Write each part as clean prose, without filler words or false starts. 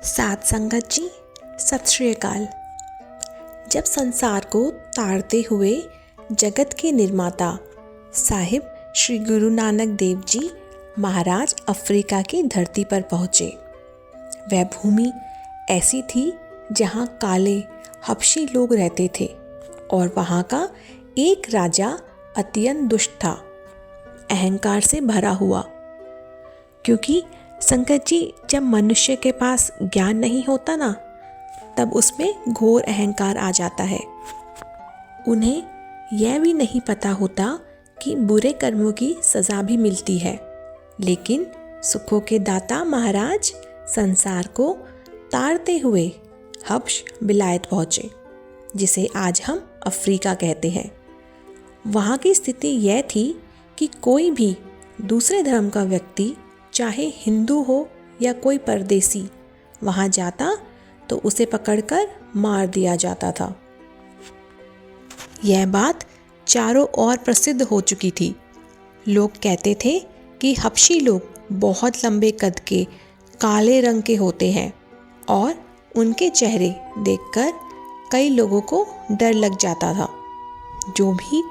साथ संगत जी, सत श्री अकाल। जब संसार को तारते हुए जगत के निर्माता साहिब श्री गुरु नानक देव जी महाराज अफ्रीका की धरती पर पहुँचे, वह भूमि ऐसी थी जहाँ काले हबशी लोग रहते थे और वहाँ का एक राजा अत्यंत दुष्ट था, अहंकार से भरा हुआ। क्योंकि संगत जी, जब मनुष्य के पास ज्ञान नहीं होता ना, तब उसमें घोर अहंकार आ जाता है। उन्हें यह भी नहीं पता होता कि बुरे कर्मों की सज़ा भी मिलती है। लेकिन सुखों के दाता महाराज संसार को तारते हुए हब्श बिलायत पहुँचे, जिसे आज हम अफ्रीका कहते हैं। वहाँ की स्थिति यह थी कि कोई भी दूसरे धर्म का व्यक्ति, चाहे हिंदू हो या कोई परदेसी, वहाँ जाता तो उसे पकड़कर मार दिया जाता था। यह बात चारों ओर प्रसिद्ध हो चुकी थी। लोग कहते थे कि हबशी लोग बहुत लंबे कद के, काले रंग के होते हैं और उनके चेहरे देखकर कई लोगों को डर लग जाता था। जो भी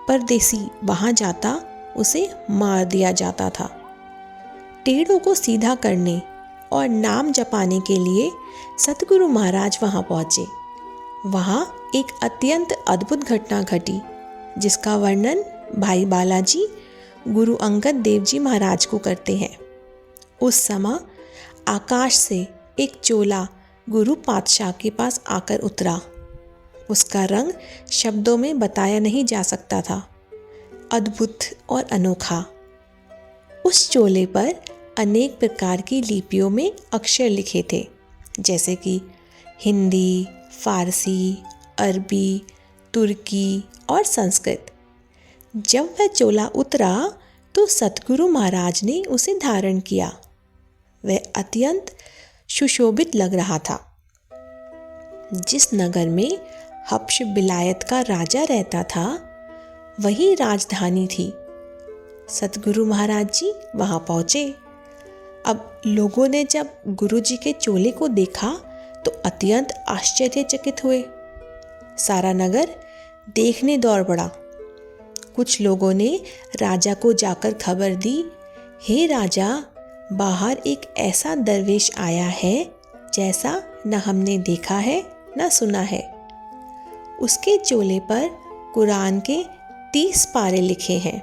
परदेसी वहाँ जाता उसे मार दिया जाता था। टेढ़ों को सीधा करने और नाम जपाने के लिए सतगुरु महाराज वहाँ पहुँचे। वहाँ एक अत्यंत अद्भुत घटना घटी, जिसका वर्णन भाई बालाजी गुरु अंगद देव जी महाराज को करते हैं। उस समय आकाश से एक चोला गुरु पातशाह के पास आकर उतरा। उसका रंग शब्दों में बताया नहीं जा सकता था, अद्भुत और अनोखा। उस चोले पर अनेक प्रकार की लिपियों में अक्षर लिखे थे, जैसे कि हिंदी, फारसी, अरबी, तुर्की और संस्कृत। जब वह चोला उतरा तो सतगुरु महाराज ने उसे धारण किया। वह अत्यंत सुशोभित लग रहा था। जिस नगर में हब्श बिलायत का राजा रहता था, वही राजधानी थी। सतगुरु महाराज जी वहाँ पहुँचे। अब लोगों ने जब गुरु जी के चोले को देखा तो अत्यंत आश्चर्यचकित हुए। सारा नगर देखने दौड़ पड़ा। कुछ लोगों ने राजा को जाकर खबर दी, हे राजा, बाहर एक ऐसा दरवेश आया है जैसा न हमने देखा है न सुना है। उसके चोले पर कुरान के 30 पारे लिखे हैं,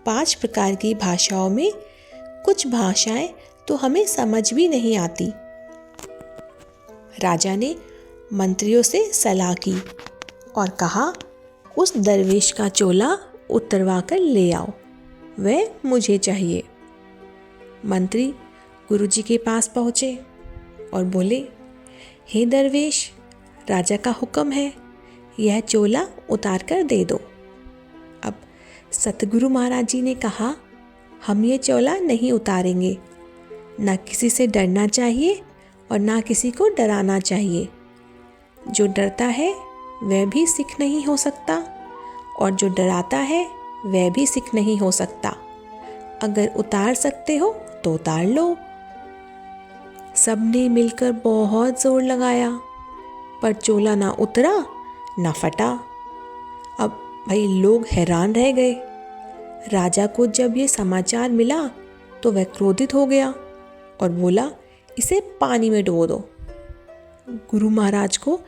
5 प्रकार की भाषाओं में। कुछ भाषाएं तो हमें समझ भी नहीं आती। राजा ने मंत्रियों से सलाह की और कहा, उस दरवेश का चोला उतरवा कर ले आओ, वह मुझे चाहिए। मंत्री गुरुजी के पास पहुँचे और बोले, हे दरवेश, राजा का हुक्म है, यह चोला उतार कर दे दो। अब सतगुरु महाराज जी ने कहा, हम ये चोला नहीं उतारेंगे। ना किसी से डरना चाहिए और ना किसी को डराना चाहिए। जो डरता है वह भी सिख नहीं हो सकता और जो डराता है वह भी सिख नहीं हो सकता। अगर उतार सकते हो तो उतार लो। सबने मिलकर बहुत जोर लगाया, पर चोला ना उतरा ना फटा। अब भाई लोग हैरान रह गए। राजा को जब ये समाचार मिला तो वह क्रोधित हो गया और बोला, इसे पानी में डुबो दो। गुरु महाराज को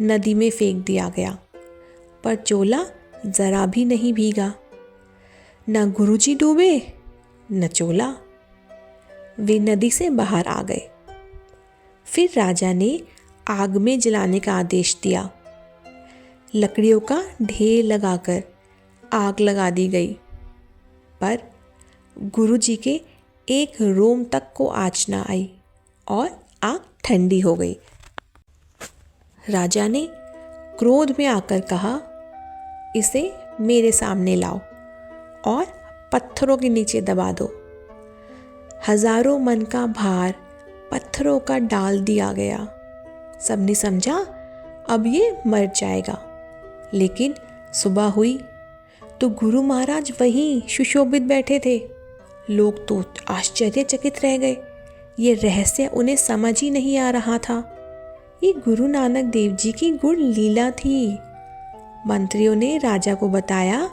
नदी में फेंक दिया गया, पर चोला जरा भी नहीं भीगा। न गुरुजी डूबे न चोला। वे नदी से बाहर आ गए। फिर राजा ने आग में जलाने का आदेश दिया। लकड़ियों का ढेर लगाकर आग लगा दी गई, पर गुरुजी के एक रोम तक को आँच न आई और आग ठंडी हो गई। राजा ने क्रोध में आकर कहा, इसे मेरे सामने लाओ और पत्थरों के नीचे दबा दो। हजारों मन का भार पत्थरों का डाल दिया गया। सबने समझा अब ये मर जाएगा। लेकिन सुबह हुई तो गुरु महाराज वहीं सुशोभित बैठे थे। लोग तो आश्चर्यचकित रह गए, ये रहस्य उन्हें समझ ही नहीं आ रहा था। ये गुरु नानक देव जी की गुण लीला थी। मंत्रियों ने राजा को बताया।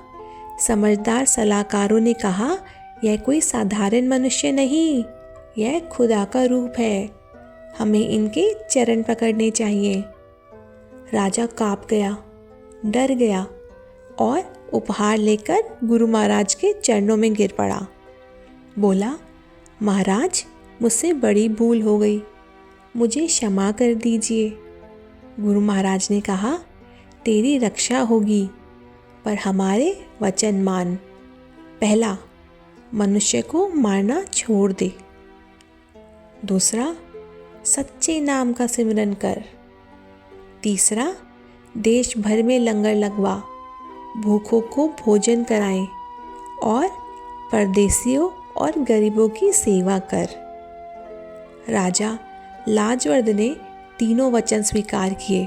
समझदार सलाहकारों ने कहा, यह कोई साधारण मनुष्य नहीं, यह खुदा का रूप है। हमें इनके चरण पकड़ने चाहिए। राजा काँप गया, डर गया और उपहार लेकर गुरु महाराज के चरणों में गिर पड़ा। बोला, महाराज, मुझसे बड़ी भूल हो गई, मुझे क्षमा कर दीजिए। गुरु महाराज ने कहा, तेरी रक्षा होगी, पर हमारे वचन मान। पहला, मनुष्य को मारना छोड़ दे। दूसरा, सच्चे नाम का सिमरन कर। तीसरा, देश भर में लंगर लगवा, भूखों को भोजन कराएं और परदेशियों और गरीबों की सेवा कर। राजा लाजवर्द ने तीनों वचन स्वीकार किए।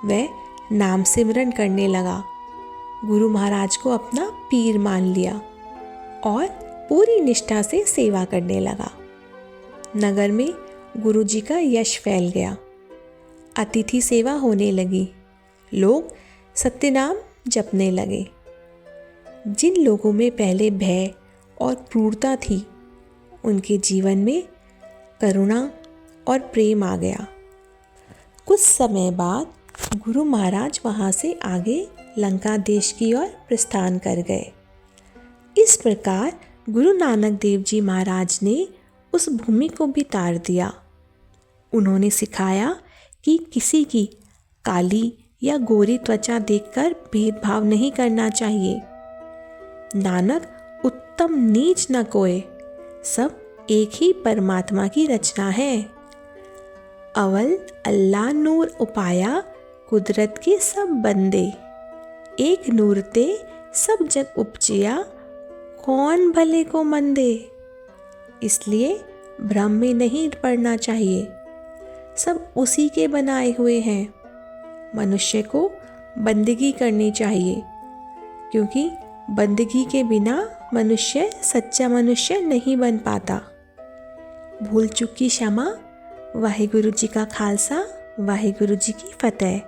वह नाम सिमरन करने लगा, गुरु महाराज को अपना पीर मान लिया और पूरी निष्ठा से सेवा करने लगा। नगर में गुरु जी का यश फैल गया। अतिथि सेवा होने लगी। लोग सत्यनाम जपने लगे। जिन लोगों में पहले भय और क्रूरता थी, उनके जीवन में करुणा और प्रेम आ गया। कुछ समय बाद गुरु महाराज वहाँ से आगे लंका देश की ओर प्रस्थान कर गए। इस प्रकार गुरु नानक देव जी महाराज ने उस भूमि को भी तार दिया। उन्होंने सिखाया कि किसी की काली या गोरी त्वचा देखकर भेदभाव नहीं करना चाहिए। नानक उत्तम नीच न कोय, सब एक ही परमात्मा की रचना है। अवल अल्लाह नूर उपाया, कुदरत के सब बंदे। एक नूर ते सब जग उपजिया, कौन भले को मंदे। इसलिए भ्रम में नहीं पड़ना चाहिए, सब उसी के बनाए हुए हैं। मनुष्य को बंदगी करनी चाहिए, क्योंकि बंदगी के बिना मनुष्य सच्चा मनुष्य नहीं बन पाता। भूल चूक की क्षमा। वाहिगुरु जी का खालसा, वाहिगुरु जी की फतेह।